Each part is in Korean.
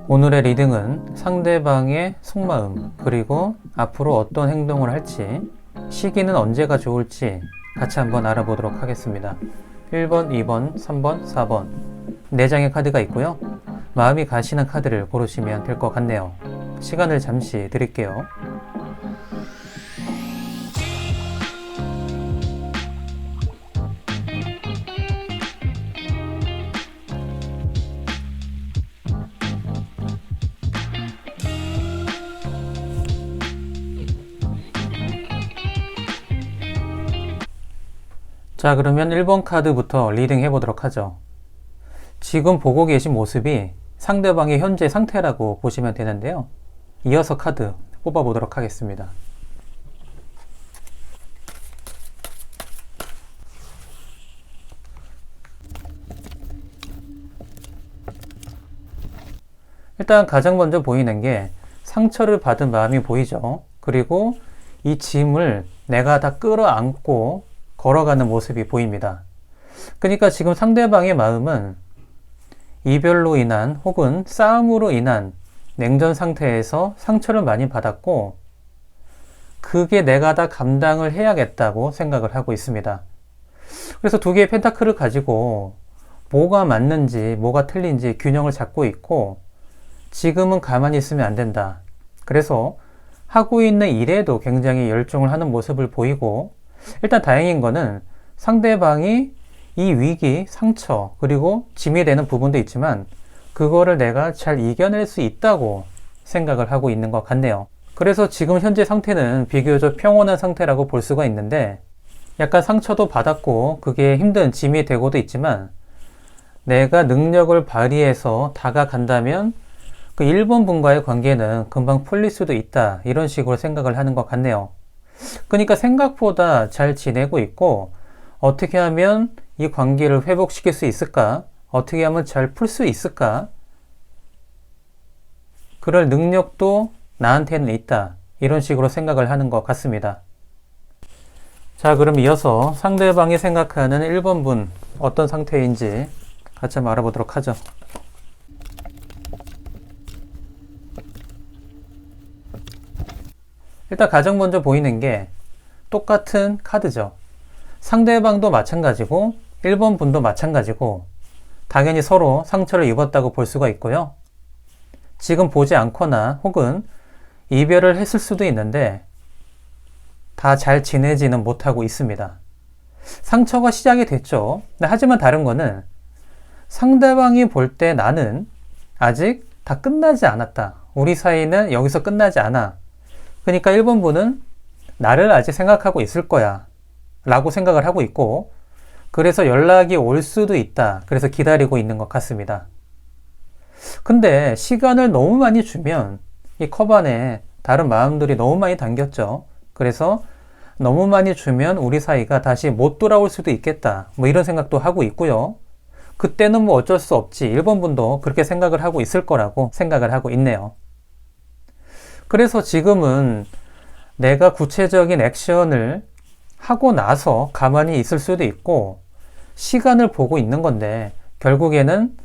오늘의 리딩은 상대방의 속마음, 그리고 앞으로 어떤 행동을 할지, 시기는 언제가 좋을지 같이 한번 알아보도록 하겠습니다. 1번, 2번, 3번, 4번 4장의 카드가 있고요. 마음이 가시는 카드를 고르시면 될 것 같네요. 시간을 잠시 드릴게요. 자, 그러면 1번 카드부터 리딩 해보도록 하죠. 지금 보고 계신 모습이 상대방의 현재 상태라고 보시면 되는데요. 이어서 카드 뽑아보도록 하겠습니다. 일단 가장 먼저 보이는 게 상처를 받은 마음이 보이죠. 그리고 이 짐을 내가 다 끌어안고 걸어가는 모습이 보입니다. 그러니까 지금 상대방의 마음은 이별로 인한 혹은 싸움으로 인한 냉전 상태에서 상처를 많이 받았고, 그게 내가 다 감당을 해야겠다고 생각을 하고 있습니다. 그래서 두 개의 펜타클을 가지고 뭐가 맞는지 뭐가 틀린지 균형을 잡고 있고, 지금은 가만히 있으면 안 된다. 그래서 하고 있는 일에도 굉장히 열중을 하는 모습을 보이고, 일단 다행인 거는 상대방이 이 위기, 상처, 그리고 짐이 되는 부분도 있지만 그거를 내가 잘 이겨낼 수 있다고 생각을 하고 있는 것 같네요. 그래서 지금 현재 상태는 비교적 평온한 상태라고 볼 수가 있는데, 약간 상처도 받았고 그게 힘든 짐이 되고도 있지만 내가 능력을 발휘해서 다가간다면 그 1번 분과의 관계는 금방 풀릴 수도 있다, 이런 식으로 생각을 하는 것 같네요. 그러니까 생각보다 잘 지내고 있고, 어떻게 하면 이 관계를 회복시킬 수 있을까? 어떻게 하면 잘 풀 수 있을까? 그럴 능력도 나한테는 있다, 이런 식으로 생각을 하는 것 같습니다. 자, 그럼 이어서 상대방이 생각하는 1번 분 어떤 상태인지 같이 한번 알아보도록 하죠. 일단 가장 먼저 보이는 게 똑같은 카드죠. 상대방도 마찬가지고 1번 분도 마찬가지고 당연히 서로 상처를 입었다고 볼 수가 있고요. 지금 보지 않거나 혹은 이별을 했을 수도 있는데 다 잘 지내지는 못하고 있습니다. 상처가 시작이 됐죠. 하지만 다른 거는 상대방이 볼 때 나는 아직 다 끝나지 않았다. 우리 사이는 여기서 끝나지 않아. 그러니까 1번 분은 나를 아직 생각하고 있을 거야 라고 생각을 하고 있고, 그래서 연락이 올 수도 있다. 그래서 기다리고 있는 것 같습니다. 근데 시간을 너무 많이 주면 이 컵 안에 다른 마음들이 너무 많이 담겼죠. 그래서 너무 많이 주면 우리 사이가 다시 못 돌아올 수도 있겠다, 뭐 이런 생각도 하고 있고요. 그때는 뭐 어쩔 수 없지, 1번 분도 그렇게 생각을 하고 있을 거라고 생각을 하고 있네요. 그래서 지금은 내가 구체적인 액션을 하고 나서 가만히 있을 수도 있고 시간을 보고 있는 건데, 결국에는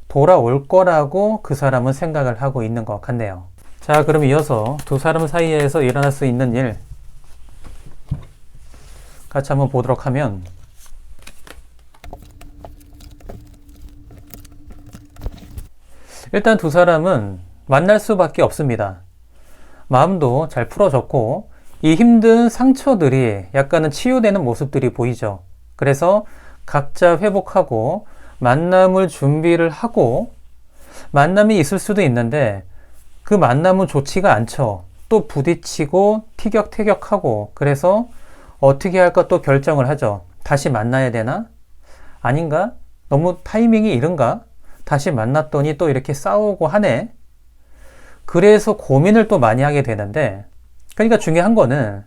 돌아올 거라고 그 사람은 생각을 하고 있는 것 같네요. 자, 그럼 이어서 두 사람 사이에서 일어날 수 있는 일 같이 한번 보도록 하면, 일단 두 사람은 만날 수밖에 없습니다. 마음도 잘 풀어졌고 이 힘든 상처들이 약간은 치유되는 모습들이 보이죠. 그래서 각자 회복하고 만남을 준비를 하고, 만남이 있을 수도 있는데 그 만남은 좋지가 않죠. 또 부딪히고 티격태격하고, 그래서 어떻게 할까 또 결정을 하죠. 다시 만나야 되나? 아닌가? 너무 타이밍이 이른가? 다시 만났더니 또 이렇게 싸우고 하네? 그래서 고민을 또 많이 하게 되는데, 그러니까 중요한 거는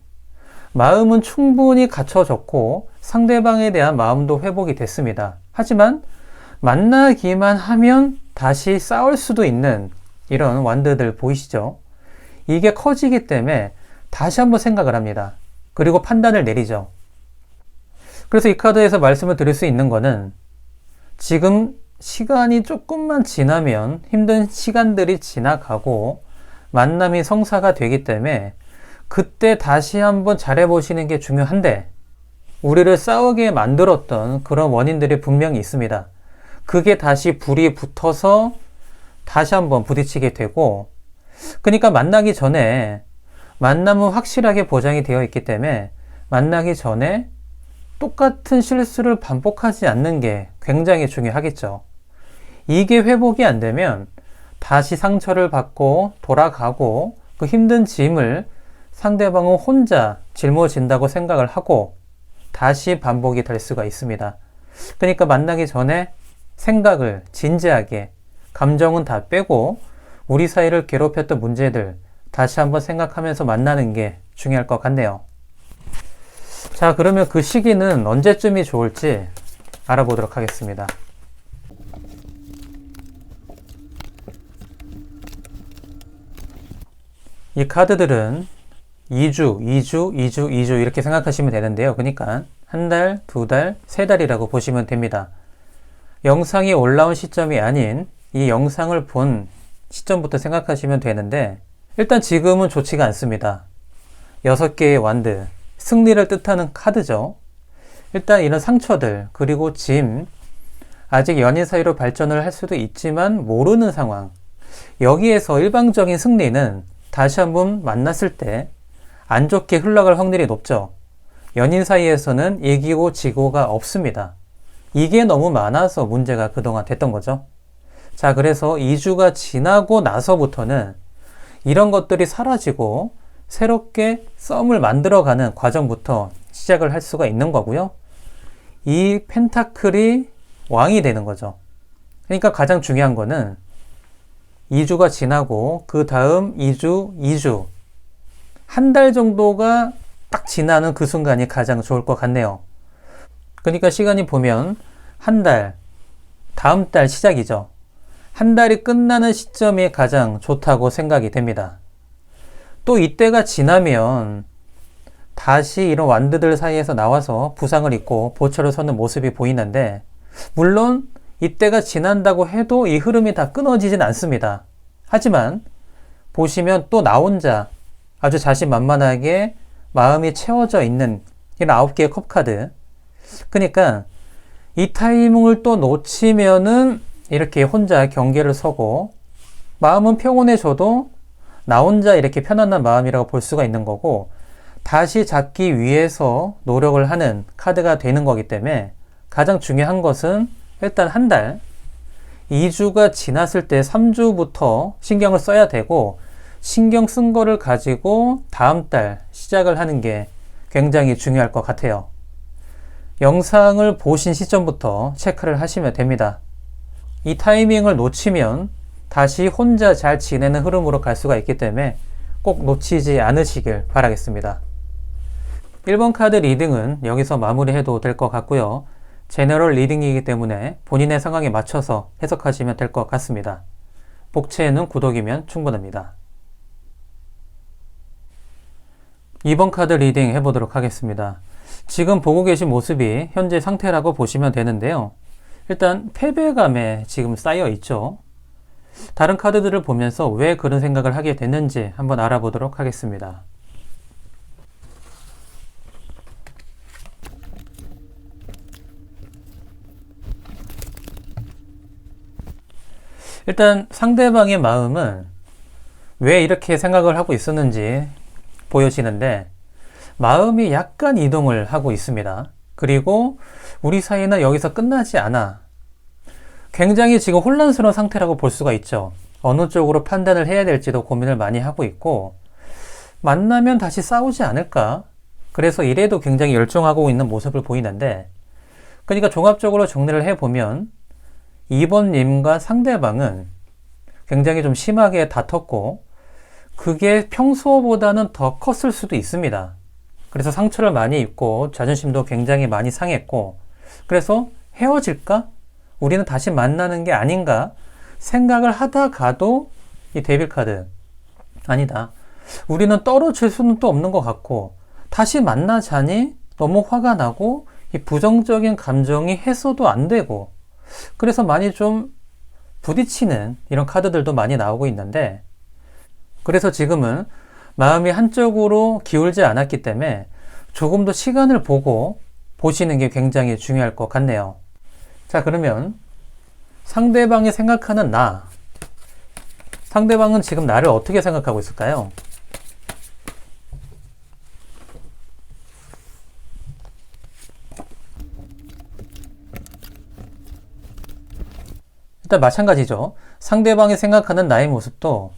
마음은 충분히 갖춰졌고 상대방에 대한 마음도 회복이 됐습니다. 하지만 만나기만 하면 다시 싸울 수도 있는 이런 완드들 보이시죠? 이게 커지기 때문에 다시 한번 생각을 합니다. 그리고 판단을 내리죠. 그래서 이 카드에서 말씀을 드릴 수 있는 거는 지금 시간이 조금만 지나면 힘든 시간들이 지나가고 만남이 성사가 되기 때문에 그때 다시 한번 잘해보시는 게 중요한데, 우리를 싸우게 만들었던 그런 원인들이 분명히 있습니다. 그게 다시 불이 붙어서 다시 한번 부딪히게 되고, 그러니까 만나기 전에, 만남은 확실하게 보장이 되어 있기 때문에 만나기 전에 똑같은 실수를 반복하지 않는 게 굉장히 중요하겠죠. 이게 회복이 안 되면 다시 상처를 받고 돌아가고 그 힘든 짐을 상대방은 혼자 짊어진다고 생각을 하고 다시 반복이 될 수가 있습니다. 그러니까 만나기 전에 생각을 진지하게, 감정은 다 빼고 우리 사이를 괴롭혔던 문제들 다시 한번 생각하면서 만나는 게 중요할 것 같네요. 자, 그러면 그 시기는 언제쯤이 좋을지 알아보도록 하겠습니다. 이 카드들은 2주, 2주, 2주, 2주 이렇게 생각하시면 되는데요. 그러니까 한 달, 두 달, 세 달이라고 보시면 됩니다. 영상이 올라온 시점이 아닌 이 영상을 본 시점부터 생각하시면 되는데, 일단 지금은 좋지가 않습니다. 6개의 완드, 승리를 뜻하는 카드죠. 일단 이런 상처들, 그리고 짐, 아직 연인 사이로 발전을 할 수도 있지만 모르는 상황, 여기에서 일방적인 승리는 다시 한번 만났을 때 안 좋게 흘러갈 확률이 높죠. 연인 사이에서는 이기고 지고가 없습니다. 이게 너무 많아서 문제가 그동안 됐던 거죠. 자, 그래서 2주가 지나고 나서부터는 이런 것들이 사라지고 새롭게 썸을 만들어가는 과정부터 시작을 할 수가 있는 거고요. 이 펜타클이 왕이 되는 거죠. 그러니까 가장 중요한 거는 2주가 지나고 그 다음 2주, 2주, 한 달 정도가 딱 지나는 그 순간이 가장 좋을 것 같네요. 그러니까 시간이 보면 한 달, 다음 달 시작이죠. 한 달이 끝나는 시점이 가장 좋다고 생각이 됩니다. 또 이때가 지나면 다시 이런 완드들 사이에서 나와서 부상을 입고 보초를 서는 모습이 보이는데, 물론 이때가 지난다고 해도 이 흐름이 다 끊어지진 않습니다. 하지만 보시면 또 나 혼자 아주 자신만만하게 마음이 채워져 있는 이런 9개의 컵카드. 그러니까 이 타이밍을 또 놓치면은 이렇게 혼자 경계를 서고 마음은 평온해져도 나 혼자 이렇게 편안한 마음이라고 볼 수가 있는 거고, 다시 잡기 위해서 노력을 하는 카드가 되는 거기 때문에 가장 중요한 것은 일단 한 달, 2주가 지났을 때 3주부터 신경을 써야 되고, 신경 쓴 거를 가지고 다음 달 시작을 하는 게 굉장히 중요할 것 같아요. 영상을 보신 시점부터 체크를 하시면 됩니다. 이 타이밍을 놓치면 다시 혼자 잘 지내는 흐름으로 갈 수가 있기 때문에 꼭 놓치지 않으시길 바라겠습니다. 1번 카드 리딩은 여기서 마무리해도 될 것 같고요. 제너럴 리딩이기 때문에 본인의 상황에 맞춰서 해석하시면 될 것 같습니다. 복채에는 구독이면 충분합니다. 2번 카드 리딩 해보도록 하겠습니다. 지금 보고 계신 모습이 현재 상태라고 보시면 되는데요. 일단 패배감에 지금 쌓여 있죠. 다른 카드들을 보면서 왜 그런 생각을 하게 됐는지 한번 알아보도록 하겠습니다. 일단 상대방의 마음은 왜 이렇게 생각을 하고 있었는지 보여지는데, 마음이 약간 이동을 하고 있습니다. 그리고 우리 사이는 여기서 끝나지 않아. 굉장히 지금 혼란스러운 상태라고 볼 수가 있죠. 어느 쪽으로 판단을 해야 될지도 고민을 많이 하고 있고, 만나면 다시 싸우지 않을까? 그래서 이래도 굉장히 열중하고 있는 모습을 보이는데, 그러니까 종합적으로 정리를 해보면 2번님과 상대방은 굉장히 좀 심하게 다퉜고, 그게 평소보다는 더 컸을 수도 있습니다. 그래서 상처를 많이 입고 자존심도 굉장히 많이 상했고, 그래서 헤어질까? 우리는 다시 만나는 게 아닌가? 생각을 하다가도 이 데빌 카드, 아니다, 우리는 떨어질 수는 또 없는 것 같고, 다시 만나자니 너무 화가 나고 이 부정적인 감정이 해소도 안 되고, 그래서 많이 좀 부딪히는 이런 카드들도 많이 나오고 있는데, 그래서 지금은 마음이 한쪽으로 기울지 않았기 때문에 조금 더 시간을 보고 보시는 게 굉장히 중요할 것 같네요. 자, 그러면 상대방이 생각하는 나, 상대방은 지금 나를 어떻게 생각하고 있을까요? 일단 마찬가지죠. 상대방이 생각하는 나의 모습도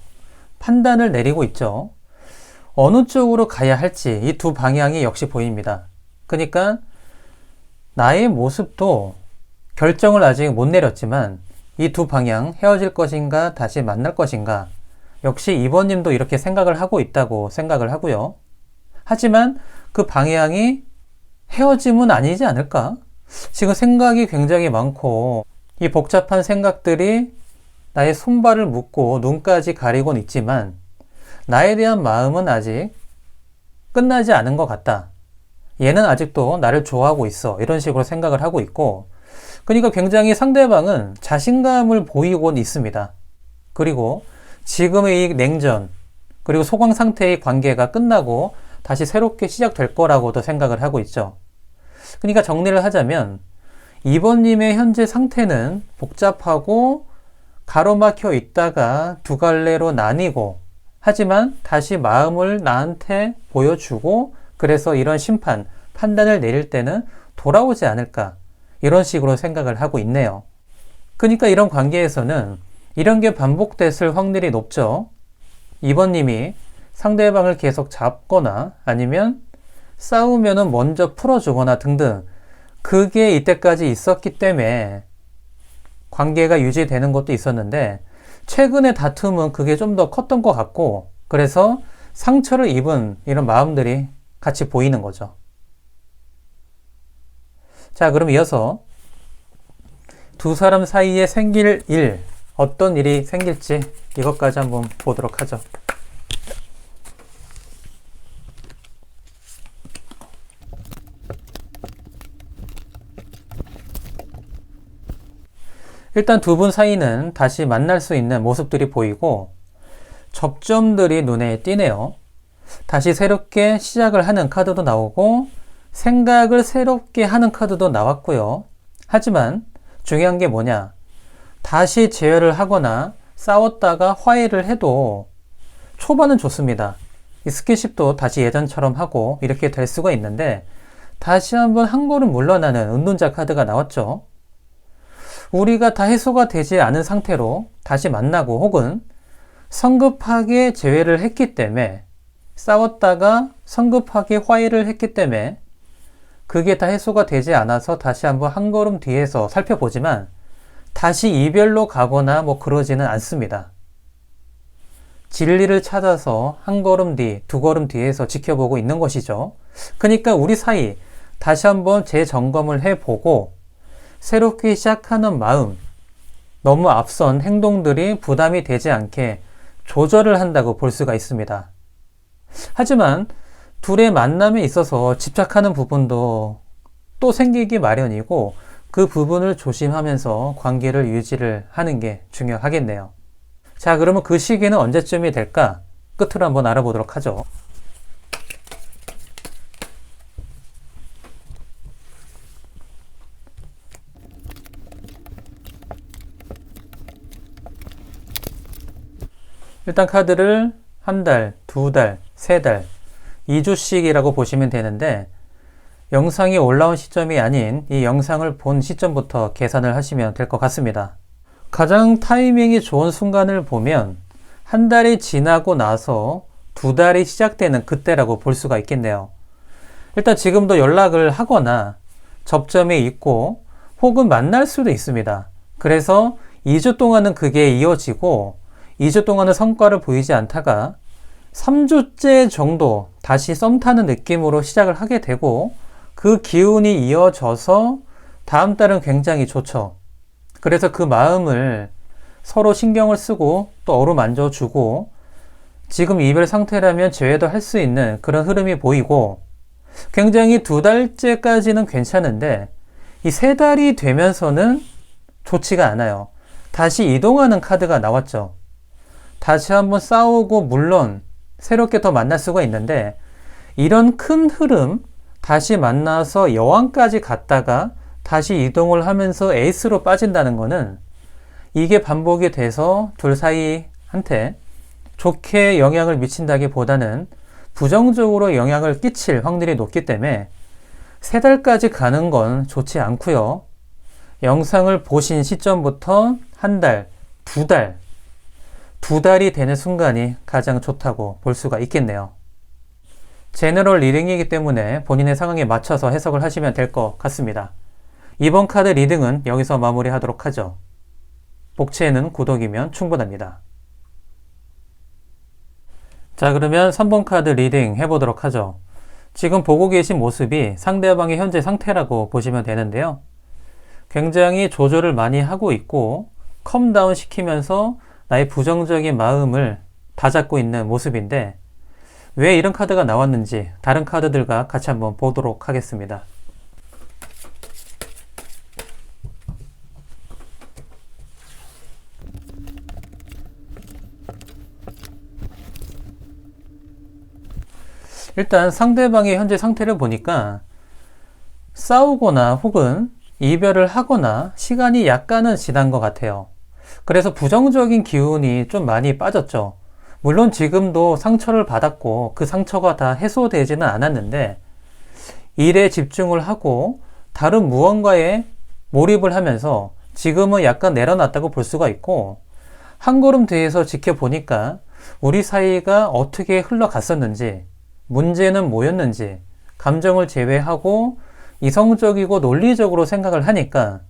판단을 내리고 있죠. 어느 쪽으로 가야 할지 이 두 방향이 역시 보입니다. 그러니까 나의 모습도 결정을 아직 못 내렸지만 이 두 방향, 헤어질 것인가 다시 만날 것인가, 역시 2번님도 이렇게 생각을 하고 있다고 생각을 하고요. 하지만 그 방향이 헤어짐은 아니지 않을까? 지금 생각이 굉장히 많고 이 복잡한 생각들이 나의 손발을 묶고 눈까지 가리곤 있지만 나에 대한 마음은 아직 끝나지 않은 것 같다. 얘는 아직도 나를 좋아하고 있어. 이런 식으로 생각을 하고 있고, 그러니까 굉장히 상대방은 자신감을 보이곤 있습니다. 그리고 지금의 이 냉전, 그리고 소강 상태의 관계가 끝나고 다시 새롭게 시작될 거라고도 생각을 하고 있죠. 그러니까 정리를 하자면 2번님의 현재 상태는 복잡하고 가로막혀 있다가 두 갈래로 나뉘고, 하지만 다시 마음을 나한테 보여주고, 그래서 이런 심판, 판단을 내릴 때는 돌아오지 않을까, 이런 식으로 생각을 하고 있네요. 그러니까 이런 관계에서는 이런 게 반복됐을 확률이 높죠. 2번님이 상대방을 계속 잡거나 아니면 싸우면은 먼저 풀어주거나 등등, 그게 이때까지 있었기 때문에 관계가 유지되는 것도 있었는데, 최근의 다툼은 그게 좀 더 컸던 것 같고, 그래서 상처를 입은 이런 마음들이 같이 보이는 거죠. 자, 그럼 이어서 두 사람 사이에 생길 일, 어떤 일이 생길지 이것까지 한번 보도록 하죠. 일단 두 분 사이는 다시 만날 수 있는 모습들이 보이고 접점들이 눈에 띄네요. 다시 새롭게 시작을 하는 카드도 나오고 생각을 새롭게 하는 카드도 나왔고요. 하지만 중요한 게 뭐냐? 다시 재회를 하거나 싸웠다가 화해를 해도 초반은 좋습니다. 이 스킨십도 다시 예전처럼 하고 이렇게 될 수가 있는데, 다시 한번 한 걸음 물러나는 은둔자 카드가 나왔죠. 우리가 다 해소가 되지 않은 상태로 다시 만나고, 혹은 성급하게 재회를 했기 때문에, 싸웠다가 성급하게 화해를 했기 때문에 그게 다 해소가 되지 않아서 다시 한번 한 걸음 뒤에서 살펴보지만 다시 이별로 가거나 뭐 그러지는 않습니다. 진리를 찾아서 한 걸음 뒤, 두 걸음 뒤에서 지켜보고 있는 것이죠. 그러니까 우리 사이 다시 한번 재점검을 해보고 새롭게 시작하는 마음, 너무 앞선 행동들이 부담이 되지 않게 조절을 한다고 볼 수가 있습니다. 하지만 둘의 만남에 있어서 집착하는 부분도 또 생기기 마련이고, 그 부분을 조심하면서 관계를 유지를 하는 게 중요하겠네요. 자, 그러면 그 시기는 언제쯤이 될까? 끝으로 한번 알아보도록 하죠. 일단 카드를 한 달, 두 달, 세 달, 2주씩이라고 보시면 되는데, 영상이 올라온 시점이 아닌 이 영상을 본 시점부터 계산을 하시면 될 것 같습니다. 가장 타이밍이 좋은 순간을 보면 한 달이 지나고 나서 두 달이 시작되는 그때라고 볼 수가 있겠네요. 일단 지금도 연락을 하거나 접점이 있고 혹은 만날 수도 있습니다. 그래서 2주 동안은 그게 이어지고 2주 동안은 성과를 보이지 않다가 3주째 정도 다시 썸 타는 느낌으로 시작을 하게 되고, 그 기운이 이어져서 다음 달은 굉장히 좋죠. 그래서 그 마음을 서로 신경을 쓰고 또 어루만져 주고, 지금 이별 상태라면 재회도 할 수 있는 그런 흐름이 보이고, 굉장히 두 달째까지는 괜찮은데 이 세 달이 되면서는 좋지가 않아요. 다시 이동하는 카드가 나왔죠. 다시 한번 싸우고 물론 새롭게 더 만날 수가 있는데 이런 큰 흐름, 다시 만나서 여왕까지 갔다가 다시 이동을 하면서 에이스로 빠진다는 거는 이게 반복이 돼서 둘 사이한테 좋게 영향을 미친다기보다는 부정적으로 영향을 끼칠 확률이 높기 때문에 3달까지 가는 건 좋지 않고요. 영상을 보신 시점부터 한 달, 2달, 2달이 되는 순간이 가장 좋다고 볼 수가 있겠네요. 제너럴 리딩이기 때문에 본인의 상황에 맞춰서 해석을 하시면 될 것 같습니다. 이번 카드 리딩은 여기서 마무리하도록 하죠. 복채에는 구독이면 충분합니다. 자, 그러면 3번 카드 리딩 해보도록 하죠. 지금 보고 계신 모습이 상대방의 현재 상태라고 보시면 되는데요. 굉장히 조절을 많이 하고 있고 컴다운 시키면서 나의 부정적인 마음을 다잡고 있는 모습인데 왜 이런 카드가 나왔는지 다른 카드들과 같이 한번 보도록 하겠습니다. 일단 상대방의 현재 상태를 보니까 싸우거나 혹은 이별을 하거나 시간이 약간은 지난 것 같아요. 그래서 부정적인 기운이 좀 많이 빠졌죠. 물론 지금도 상처를 받았고 그 상처가 다 해소되지는 않았는데 일에 집중을 하고 다른 무언가에 몰입을 하면서 지금은 약간 내려놨다고 볼 수가 있고 한 걸음 뒤에서 지켜보니까 우리 사이가 어떻게 흘러갔었는지 문제는 뭐였는지 감정을 제외하고 이성적이고 논리적으로 생각을 하니까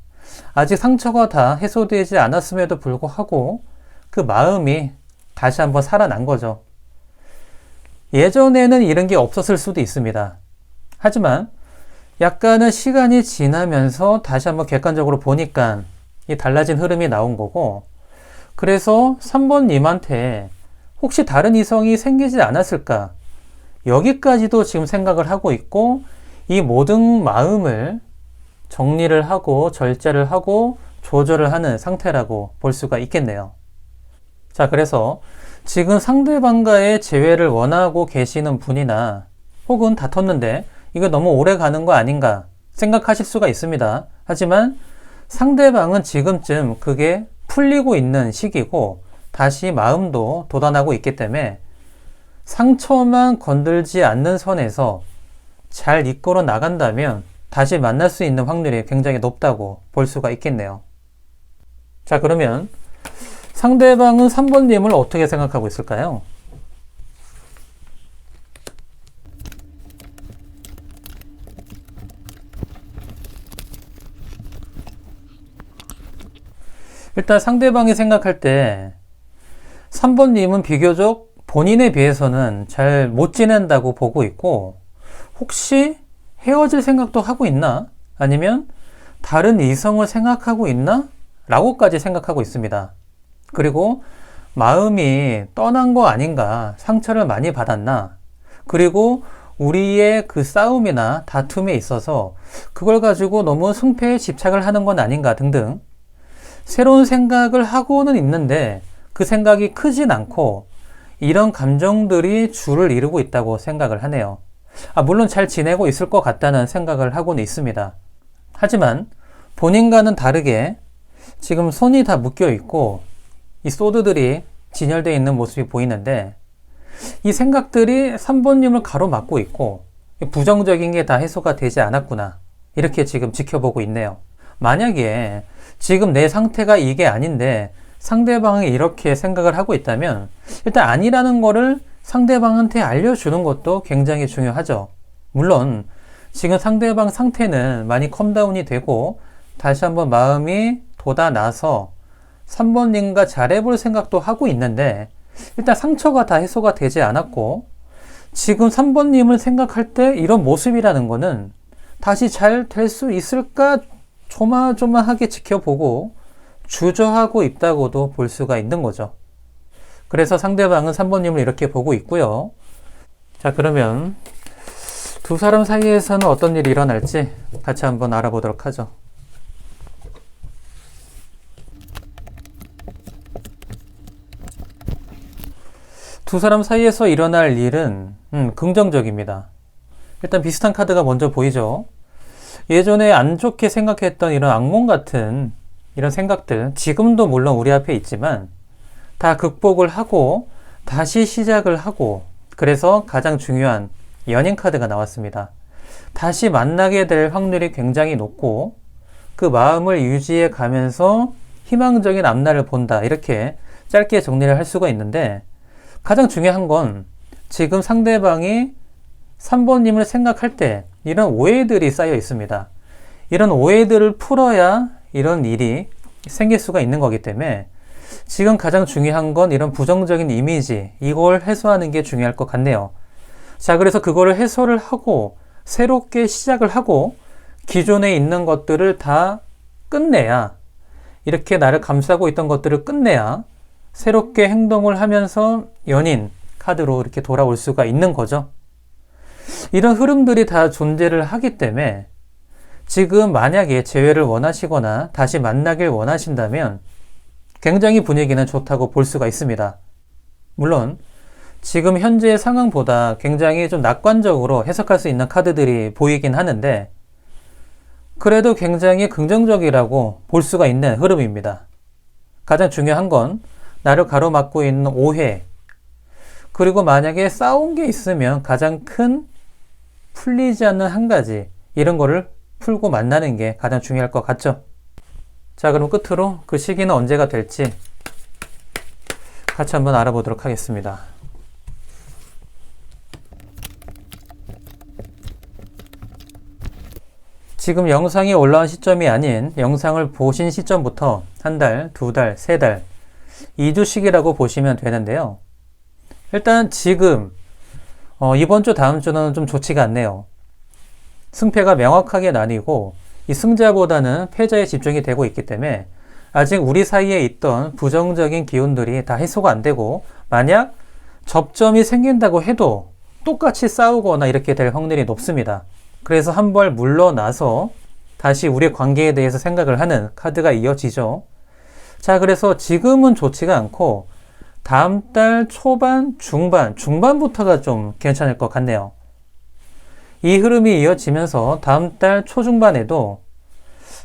아직 상처가 다 해소되지 않았음에도 불구하고 그 마음이 다시 한번 살아난 거죠. 예전에는 이런 게 없었을 수도 있습니다. 하지만 약간은 시간이 지나면서 다시 한번 객관적으로 보니까 이 달라진 흐름이 나온 거고 그래서 3번님한테 혹시 다른 이성이 생기지 않았을까? 여기까지도 지금 생각을 하고 있고 이 모든 마음을 정리를 하고 절제를 하고 조절을 하는 상태라고 볼 수가 있겠네요. 자, 그래서 지금 상대방과의 재회를 원하고 계시는 분이나 혹은 다퉜는데 이거 너무 오래 가는 거 아닌가 생각하실 수가 있습니다. 하지만 상대방은 지금쯤 그게 풀리고 있는 시기고 다시 마음도 돋아나고 있기 때문에 상처만 건들지 않는 선에서 잘 이끌어 나간다면 다시 만날 수 있는 확률이 굉장히 높다고 볼 수가 있겠네요. 자, 그러면 상대방은 3번님을 어떻게 생각하고 있을까요? 일단 상대방이 생각할 때 3번님은 비교적 본인에 비해서는 잘 못 지낸다고 보고 있고 혹시 헤어질 생각도 하고 있나? 아니면 다른 이성을 생각하고 있나? 라고까지 생각하고 있습니다. 그리고 마음이 떠난 거 아닌가? 상처를 많이 받았나? 그리고 우리의 그 싸움이나 다툼에 있어서 그걸 가지고 너무 승패에 집착을 하는 건 아닌가 등등 새로운 생각을 하고는 있는데 그 생각이 크진 않고 이런 감정들이 주를 이루고 있다고 생각을 하네요. 물론 잘 지내고 있을 것 같다는 생각을 하고는 있습니다. 하지만 본인과는 다르게 지금 손이 다 묶여 있고 이 소드들이 진열되어 있는 모습이 보이는데 이 생각들이 3번님을 가로막고 있고 부정적인 게 다 해소가 되지 않았구나 이렇게 지금 지켜보고 있네요. 만약에 지금 내 상태가 이게 아닌데 상대방이 이렇게 생각을 하고 있다면 일단 아니라는 거를 상대방한테 알려주는 것도 굉장히 중요하죠. 물론 지금 상대방 상태는 많이 컴다운이 되고 다시 한번 마음이 돋아나서 3번님과 잘해볼 생각도 하고 있는데 일단 상처가 다 해소가 되지 않았고 지금 3번님을 생각할 때 이런 모습이라는 거는 다시 잘 될 수 있을까 조마조마하게 지켜보고 주저하고 있다고도 볼 수가 있는 거죠. 그래서 상대방은 3번님을 이렇게 보고 있고요. 자, 그러면 두 사람 사이에서는 어떤 일이 일어날지 같이 한번 알아보도록 하죠. 두 사람 사이에서 일어날 일은 긍정적입니다. 일단 비슷한 카드가 먼저 보이죠. 예전에 안 좋게 생각했던 이런 악몽 같은 이런 생각들, 지금도 물론 우리 앞에 있지만 다 극복을 하고 다시 시작을 하고, 그래서 가장 중요한 연인 카드가 나왔습니다. 다시 만나게 될 확률이 굉장히 높고 그 마음을 유지해 가면서 희망적인 앞날을 본다, 이렇게 짧게 정리를 할 수가 있는데, 가장 중요한 건 지금 상대방이 3번님을 생각할 때 이런 오해들이 쌓여 있습니다. 이런 오해들을 풀어야 이런 일이 생길 수가 있는 거기 때문에 지금 가장 중요한 건 이런 부정적인 이미지, 이걸 해소하는 게 중요할 것 같네요. 자, 그래서 그거를 해소를 하고 새롭게 시작을 하고 기존에 있는 것들을 다 끝내야, 이렇게 나를 감싸고 있던 것들을 끝내야 새롭게 행동을 하면서 연인 카드로 이렇게 돌아올 수가 있는 거죠. 이런 흐름들이 다 존재를 하기 때문에 지금 만약에 재회를 원하시거나 다시 만나길 원하신다면 굉장히 분위기는 좋다고 볼 수가 있습니다. 물론 지금 현재의 상황보다 굉장히 좀 낙관적으로 해석할 수 있는 카드들이 보이긴 하는데, 그래도 굉장히 긍정적이라고 볼 수가 있는 흐름입니다. 가장 중요한 건 나를 가로막고 있는 오해, 그리고 만약에 싸운 게 있으면 가장 큰 풀리지 않는 한 가지, 이런 거를 풀고 만나는 게 가장 중요할 것 같죠. 자, 그럼 끝으로 그 시기는 언제가 될지 같이 한번 알아보도록 하겠습니다. 지금 영상이 올라온 시점이 아닌 영상을 보신 시점부터 한 달, 두 달, 세 달, 2주씩이라고 보시면 되는데요. 일단 지금 이번 주, 다음 주는 좀 좋지가 않네요. 승패가 명확하게 나뉘고 이 승자보다는 패자에 집중이 되고 있기 때문에 아직 우리 사이에 있던 부정적인 기운들이 다 해소가 안 되고, 만약 접점이 생긴다고 해도 똑같이 싸우거나 이렇게 될 확률이 높습니다. 그래서 한 발 물러나서 다시 우리 관계에 대해서 생각을 하는 카드가 이어지죠. 자, 그래서 지금은 좋지가 않고 다음 달 초반, 중반부터가 좀 괜찮을 것 같네요. 이 흐름이 이어지면서 다음 달 초중반에도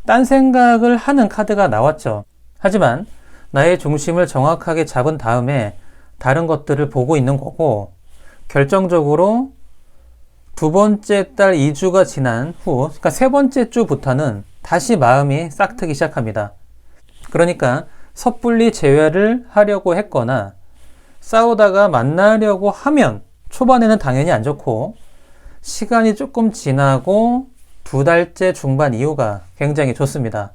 딴 생각을 하는 카드가 나왔죠. 하지만 나의 중심을 정확하게 잡은 다음에 다른 것들을 보고 있는 거고, 결정적으로 두 번째 달 2주가 지난 후, 그러니까 세 번째 주부터는 다시 마음이 싹트기 시작합니다. 그러니까 섣불리 재회를 하려고 했거나 싸우다가 만나려고 하면 초반에는 당연히 안 좋고, 시간이 조금 지나고 두 달째 중반 이후가 굉장히 좋습니다.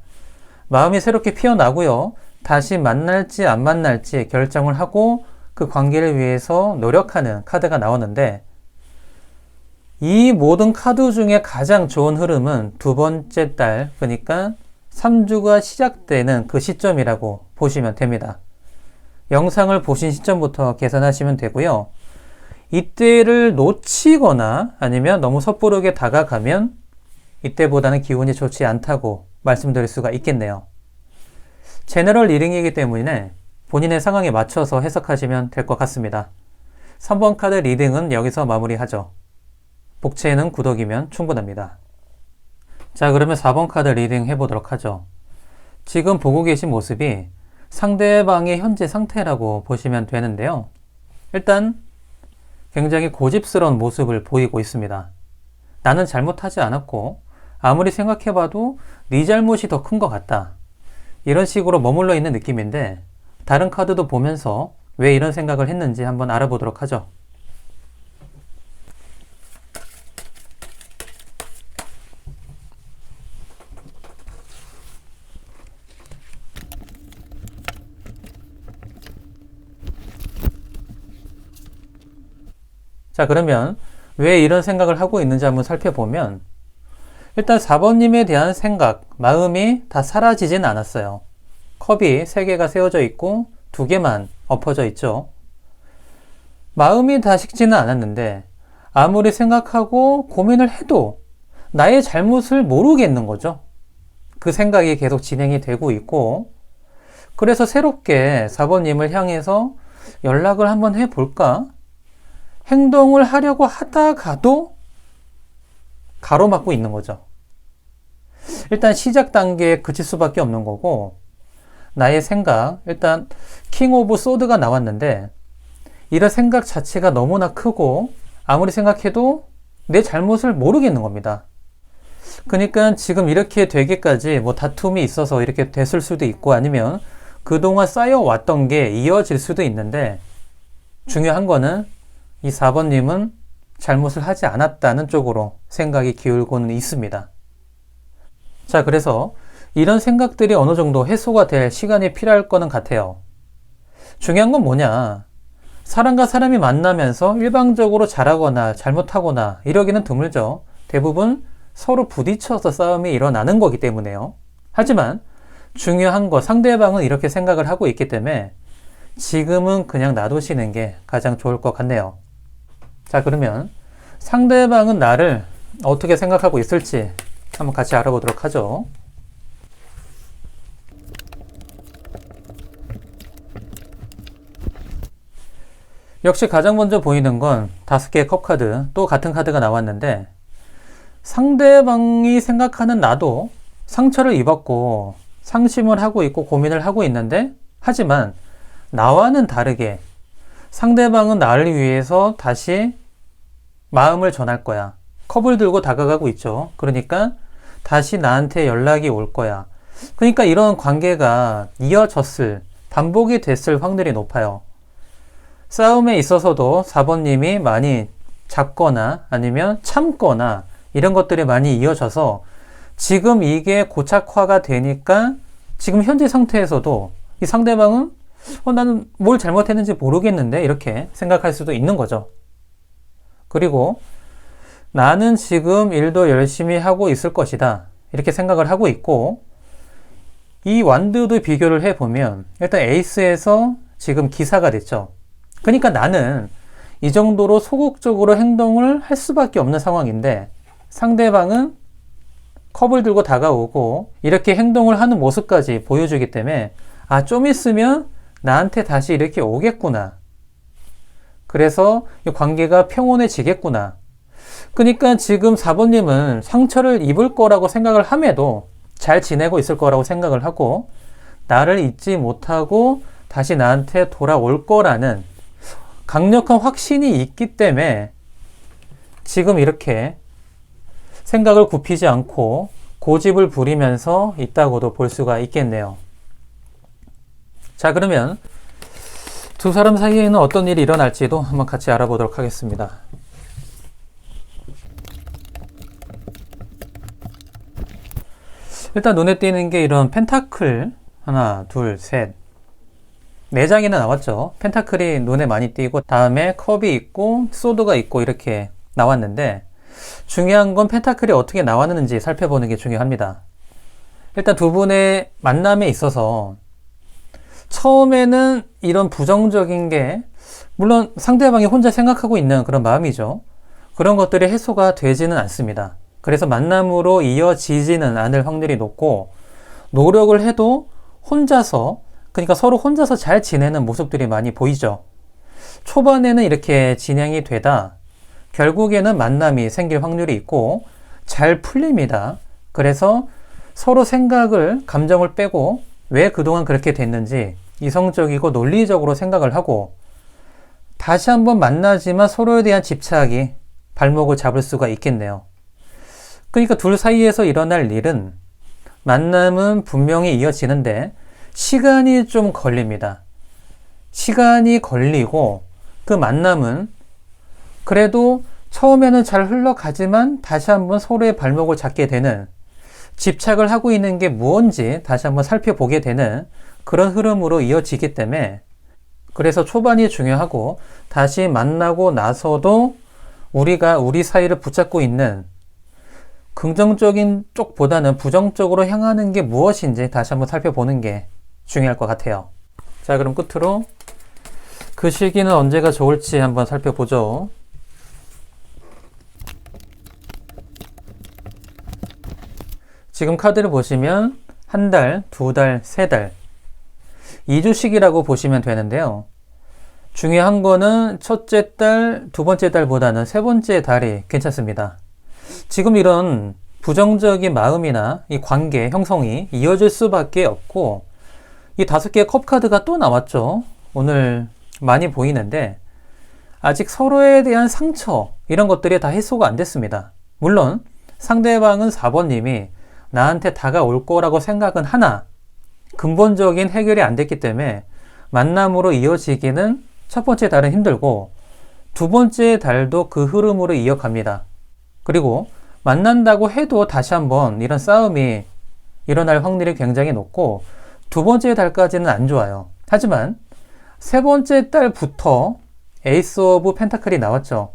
마음이 새롭게 피어나고요. 다시 만날지 안 만날지 결정을 하고 그 관계를 위해서 노력하는 카드가 나오는데, 이 모든 카드 중에 가장 좋은 흐름은 두 번째 달, 그러니까 3주가 시작되는 그 시점이라고 보시면 됩니다. 영상을 보신 시점부터 계산하시면 되고요. 이때를 놓치거나 아니면 너무 섣부르게 다가가면 이때보다는 기운이 좋지 않다고 말씀드릴 수가 있겠네요. 제너럴 리딩이기 때문에 본인의 상황에 맞춰서 해석하시면 될 것 같습니다. 3번 카드 리딩은 여기서 마무리하죠. 복채는 구독이면 충분합니다. 자, 그러면 4번 카드 리딩 해보도록 하죠. 지금 보고 계신 모습이 상대방의 현재 상태라고 보시면 되는데요. 일단 굉장히 고집스러운 모습을 보이고 있습니다. 나는 잘못하지 않았고 아무리 생각해봐도 네 잘못이 더 큰 것 같다, 이런 식으로 머물러 있는 느낌인데, 다른 카드도 보면서 왜 이런 생각을 했는지 한번 알아보도록 하죠. 자, 그러면 왜 이런 생각을 하고 있는지 한번 살펴보면, 일단 4번님에 대한 생각, 마음이 다 사라지진 않았어요. 컵이 3개가 세워져 있고 2개만 엎어져 있죠. 마음이 다 식지는 않았는데 아무리 생각하고 고민을 해도 나의 잘못을 모르겠는 거죠. 그 생각이 계속 진행이 되고 있고, 그래서 새롭게 4번님을 향해서 연락을 한번 해볼까? 행동을 하려고 하다가도 가로막고 있는 거죠. 일단 시작 단계에 그칠 수밖에 없는 거고, 나의 생각, 일단 킹 오브 소드가 나왔는데 이런 생각 자체가 너무나 크고 아무리 생각해도 내 잘못을 모르겠는 겁니다. 그러니까 지금 이렇게 되기까지 뭐 다툼이 있어서 이렇게 됐을 수도 있고, 아니면 그동안 쌓여왔던 게 이어질 수도 있는데, 중요한 거는 이 4번님은 잘못을 하지 않았다는 쪽으로 생각이 기울고는 있습니다. 자, 그래서 이런 생각들이 어느 정도 해소가 될 시간이 필요할 거는 같아요. 중요한 건 뭐냐? 사람과 사람이 만나면서 일방적으로 잘하거나 잘못하거나 이러기는 드물죠. 대부분 서로 부딪혀서 싸움이 일어나는 거기 때문에요. 하지만 중요한 거, 상대방은 이렇게 생각을 하고 있기 때문에 지금은 그냥 놔두시는 게 가장 좋을 것 같네요. 자, 그러면 상대방은 나를 어떻게 생각하고 있을지 한번 같이 알아보도록 하죠. 역시 가장 먼저 보이는 건 5개의 컵 카드, 또 같은 카드가 나왔는데, 상대방이 생각하는 나도 상처를 입었고 상심을 하고 있고 고민을 하고 있는데, 하지만 나와는 다르게 상대방은 나를 위해서 다시 마음을 전할 거야. 컵을 들고 다가가고 있죠. 그러니까 다시 나한테 연락이 올 거야. 그러니까 이런 관계가 이어졌을, 반복이 됐을 확률이 높아요. 싸움에 있어서도 4번님이 많이 잡거나 아니면 참거나 이런 것들이 많이 이어져서 지금 이게 고착화가 되니까 지금 현재 상태에서도 이 상대방은 나는 뭘 잘못했는지 모르겠는데 이렇게 생각할 수도 있는 거죠. 그리고 나는 지금 일도 열심히 하고 있을 것이다 이렇게 생각을 하고 있고, 이 완드도 비교를 해보면 일단 에이스에서 지금 기사가 됐죠. 그러니까 나는 이 정도로 소극적으로 행동을 할 수밖에 없는 상황인데, 상대방은 컵을 들고 다가오고 이렇게 행동을 하는 모습까지 보여주기 때문에 좀 있으면 나한테 다시 이렇게 오겠구나. 그래서 이 관계가 평온해지겠구나. 그러니까 지금 4번님은 상처를 입을 거라고 생각을 함에도 잘 지내고 있을 거라고 생각을 하고, 나를 잊지 못하고 다시 나한테 돌아올 거라는 강력한 확신이 있기 때문에 지금 이렇게 생각을 굽히지 않고 고집을 부리면서 있다고도 볼 수가 있겠네요. 자, 그러면 두 사람 사이에는 어떤 일이 일어날지도 한번 같이 알아보도록 하겠습니다. 일단 눈에 띄는 게 이런 펜타클, 하나, 둘, 셋, 4장이나 나왔죠. 펜타클이 눈에 많이 띄고 다음에 컵이 있고 소드가 있고 이렇게 나왔는데, 중요한 건 펜타클이 어떻게 나왔는지 살펴보는 게 중요합니다. 일단 두 분의 만남에 있어서 처음에는 이런 부정적인 게, 물론 상대방이 혼자 생각하고 있는 그런 마음이죠. 그런 것들이 해소가 되지는 않습니다. 그래서 만남으로 이어지지는 않을 확률이 높고, 노력을 해도 혼자서, 그러니까 서로 혼자서 잘 지내는 모습들이 많이 보이죠. 초반에는 이렇게 진행이 되다 결국에는 만남이 생길 확률이 있고 잘 풀립니다. 그래서 서로 생각을, 감정을 빼고 왜 그동안 그렇게 됐는지 이성적이고 논리적으로 생각을 하고 다시 한번 만나지만 서로에 대한 집착이 발목을 잡을 수가 있겠네요. 그러니까 둘 사이에서 일어날 일은, 만남은 분명히 이어지는데 시간이 좀 걸립니다. 시간이 걸리고 그 만남은 그래도 처음에는 잘 흘러가지만 다시 한번 서로의 발목을 잡게 되는, 집착을 하고 있는 게 무언지 다시 한번 살펴보게 되는 그런 흐름으로 이어지기 때문에, 그래서 초반이 중요하고 다시 만나고 나서도 우리가 우리 사이를 붙잡고 있는 긍정적인 쪽보다는 부정적으로 향하는 게 무엇인지 다시 한번 살펴보는 게 중요할 것 같아요. 자, 그럼 끝으로 그 시기는 언제가 좋을지 한번 살펴보죠. 지금 카드를 보시면 한 달, 두 달, 세 달, 2주씩이라고 보시면 되는데요. 중요한 거는 첫째 달, 두 번째 달보다는 세 번째 달이 괜찮습니다. 지금 이런 부정적인 마음이나 이 관계 형성이 이어질 수밖에 없고, 이 5개의 컵 카드가 또 나왔죠. 오늘 많이 보이는데 아직 서로에 대한 상처 이런 것들이 다 해소가 안 됐습니다. 물론 상대방은 4번님이 나한테 다가올 거라고 생각은 하나 근본적인 해결이 안 됐기 때문에 만남으로 이어지기는 첫 번째 달은 힘들고 두 번째 달도 그 흐름으로 이어갑니다. 그리고 만난다고 해도 다시 한번 이런 싸움이 일어날 확률이 굉장히 높고 두 번째 달까지는 안 좋아요. 하지만 세 번째 달부터 에이스 오브 펜타클이 나왔죠.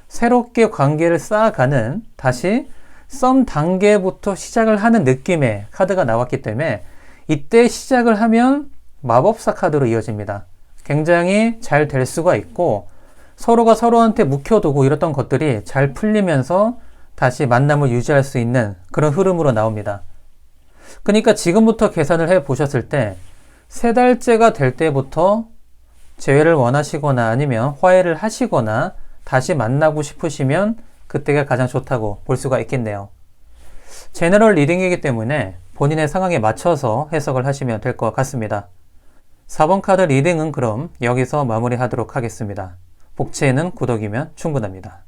새롭게 관계를 쌓아가는 다시 썸 단계부터 시작을 하는 느낌의 카드가 나왔기 때문에 이때 시작을 하면 마법사 카드로 이어집니다. 굉장히 잘 될 수가 있고 서로가 서로한테 묵혀두고 이랬던 것들이 잘 풀리면서 다시 만남을 유지할 수 있는 그런 흐름으로 나옵니다. 그러니까 지금부터 계산을 해 보셨을 때 3달째가 될 때부터 재회를 원하시거나 아니면 화해를 하시거나 다시 만나고 싶으시면 그때가 가장 좋다고 볼 수가 있겠네요. 제너럴 리딩이기 때문에 본인의 상황에 맞춰서 해석을 하시면 될 것 같습니다. 4번 카드 리딩은 그럼 여기서 마무리하도록 하겠습니다. 복채에는 구독이면 충분합니다.